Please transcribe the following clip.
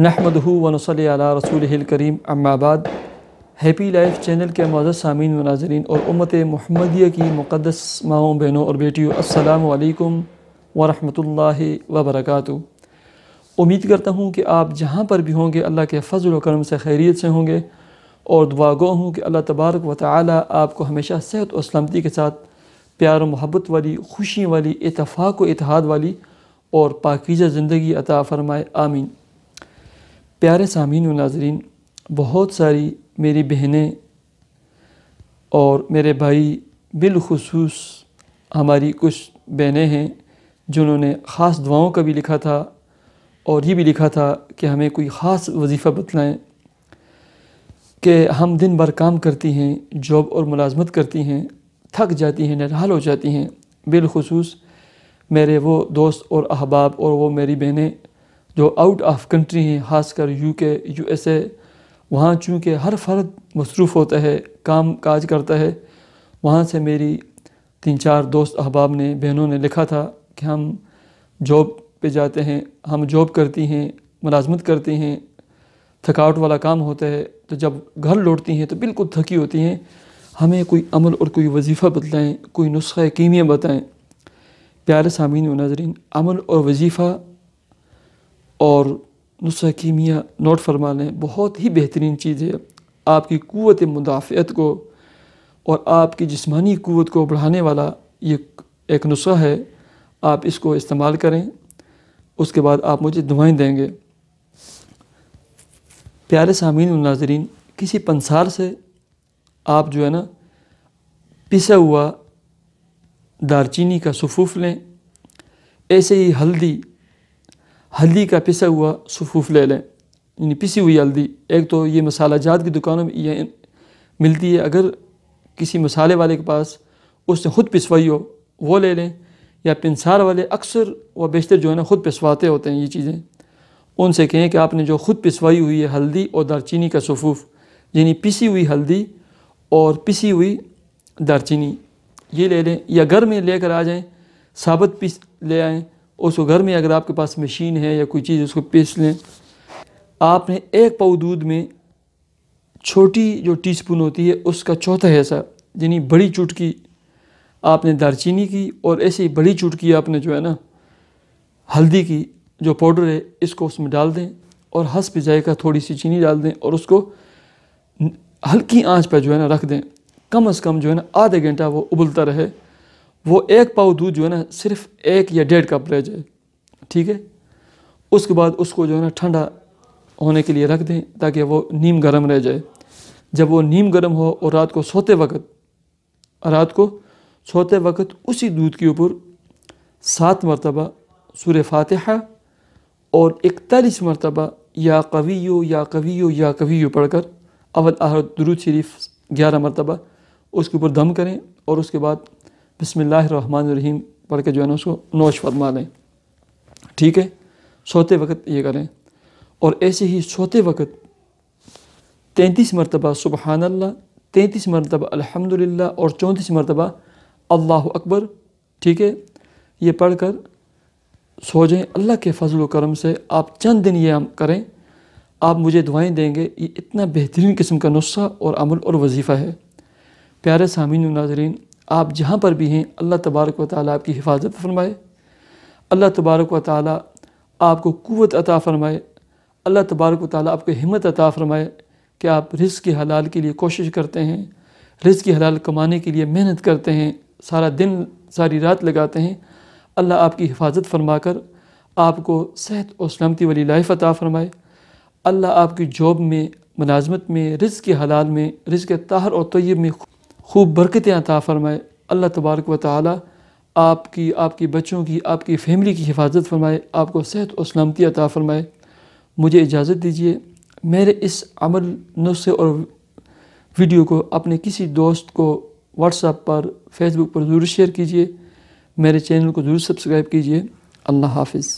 نحمدہ و نصلی علی رسولہ الکریم اما بعد۔ ہیپی لائف چینل کے معزز سامعین و ناظرین اور امت محمدیہ کی مقدس ماؤں بہنوں اور بیٹیوں، السلام علیکم ورحمۃ اللہ وبرکاتہ۔ امید کرتا ہوں کہ آپ جہاں پر بھی ہوں گے اللہ کے فضل و کرم سے خیریت سے ہوں گے، اور دعا گو ہوں کہ اللہ تبارک و تعالی آپ کو ہمیشہ صحت و سلامتی کے ساتھ پیار و محبت والی، خوشی والی، اتفاق و اتحاد والی اور پاکیزہ زندگی عطا فرمائے، آمین۔ پیارے سامعین و ناظرین، بہت ساری میری بہنیں اور میرے بھائی، بالخصوص ہماری کچھ بہنیں ہیں جنہوں نے خاص دعاؤں کا بھی لکھا تھا اور یہ بھی لکھا تھا کہ ہمیں کوئی خاص وظیفہ بتلائیں، کہ ہم دن بھر کام کرتی ہیں، جاب اور ملازمت کرتی ہیں، تھک جاتی ہیں، نڈھال ہو جاتی ہیں۔ بالخصوص میرے وہ دوست اور احباب اور وہ میری بہنیں جو آؤٹ آف کنٹری ہیں، خاص کر UK، USA، وہاں چونکہ ہر فرد مصروف ہوتا ہے، کام کاج کرتا ہے، وہاں سے میری 3-4 دوست احباب نے، بہنوں نے لکھا تھا کہ ہم جاب پہ جاتے ہیں، ہم جاب کرتی ہیں، ملازمت کرتی ہیں، تھکاوٹ والا کام ہوتا ہے، تو جب گھر لوٹتی ہیں تو بالکل تھکی ہوتی ہیں، ہمیں کوئی عمل اور کوئی وظیفہ بتلائیں، کوئی نسخہ کیمیا بتائیں۔ پیارے سامعین و ناظرین، عمل اور وظیفہ اور نسخہ کیمیا نوٹ فرما لیں، بہت ہی بہترین چیز ہے۔ آپ کی قوت مدافعت کو اور آپ کی جسمانی قوت کو بڑھانے والا یہ ایک نسخہ ہے، آپ اس کو استعمال کریں، اس کے بعد آپ مجھے دعائیں دیں گے۔ پیارے سامعین و ناظرین، کسی پنسار سے آپ جو ہے نا پسا ہوا دارچینی کا سفوف لیں، ایسے ہی ہلدی کا پسا ہوا سفوف لے لیں، یعنی پسی ہوئی ہلدی۔ ایک تو یہ مسالہ جات کی دکانوں میں یہ ملتی ہے، اگر کسی مسالے والے کے پاس اس نے خود پسوائی ہو وہ لے لیں، یا پنسار والے اکثر و بیشتر جو ہے نا خود پسواتے ہوتے ہیں یہ چیزیں، ان سے کہیں کہ آپ نے جو خود پسوائی ہوئی ہے ہلدی اور دارچینی کا سفوف، یعنی پسی ہوئی ہلدی اور پسی ہوئی دارچینی، یہ لے لیں، یا گھر میں لے کر آ جائیں، ثابت پیس لے آئیں، اس کو گھر میں اگر آپ کے پاس مشین ہے یا کوئی چیز اس کو پیس لیں۔ آپ نے 1 پاؤ دودھ میں چھوٹی جو ٹی سپون ہوتی ہے اس کا چوتھا حصہ، یعنی بڑی چٹکی آپ نے دارچینی کی، اور ایسے ہی بڑی چٹکی آپ نے جو ہے نا ہلدی کی جو پاؤڈر ہے اس کو اس میں ڈال دیں، اور حسب ذائقہ تھوڑی سی چینی ڈال دیں، اور اس کو ہلکی آنچ پہ جو ہے نا رکھ دیں، کم از کم جو ہے نا آدھا گھنٹہ وہ ابلتا رہے۔ وہ 1 پاؤ دودھ جو ہے نا صرف 1 یا 1.5 کپ رہ جائے، ٹھیک ہے۔ اس کے بعد اس کو جو ہے نا ٹھنڈا ہونے کے لیے رکھ دیں تاکہ وہ نیم گرم رہ جائے۔ جب وہ نیم گرم ہو اور رات کو سوتے وقت اسی دودھ کے اوپر 7 مرتبہ سورہ فاتحہ اور 41 مرتبہ یا قویو یا قویو یا قویو پڑھ کر اول آخر درود شریف 11 مرتبہ اس کے اوپر دم کریں، اور اس کے بعد بسم اللہ الرحمن الرحیم پڑھ کے جو ہے نا اس کو نوش فرما لیں، ٹھیک ہے۔ سوتے وقت یہ کریں، اور ایسے ہی سوتے وقت 33 مرتبہ سبحان اللہ، 33 مرتبہ الحمدللہ اور 34 مرتبہ اللہ اکبر، ٹھیک ہے، یہ پڑھ کر سو جائیں۔ اللہ کے فضل و کرم سے آپ چند دن یہ کریں، آپ مجھے دعائیں دیں گے۔ یہ اتنا بہترین قسم کا نسخہ اور عمل اور وظیفہ ہے۔ پیارے سامعین و ناظرین، آپ جہاں پر بھی ہیں اللہ تبارک و تعالیٰ آپ کی حفاظت فرمائے، اللہ تبارک و تعالیٰ آپ کو قوت عطا فرمائے، اللہ تبارک و تعالیٰ آپ کو ہمت عطا فرمائے کہ آپ رزق کی حلال کے لیے کوشش کرتے ہیں، رزق کی حلال کمانے کے لیے محنت کرتے ہیں، سارا دن ساری رات لگاتے ہیں۔ اللہ آپ کی حفاظت فرما کر آپ کو صحت اور سلامتی والی لائف عطا فرمائے۔ اللہ آپ کی جاب میں، ملازمت میں، رزق کی حلال میں، رزق طاہر اور طیب میں خوب برکتیں عطا فرمائے۔ اللہ تبارک و تعالیٰ آپ کی بچوں کی، آپ کی فیملی کی حفاظت فرمائے، آپ کو صحت اور سلامتی عطا فرمائے۔ مجھے اجازت دیجیے، میرے اس عمل نسخے اور ویڈیو کو اپنے کسی دوست کو واٹس ایپ پر، فیس بک پر ضرور شیئر کیجیے، میرے چینل کو ضرور سبسکرائب کیجیے۔ اللہ حافظ۔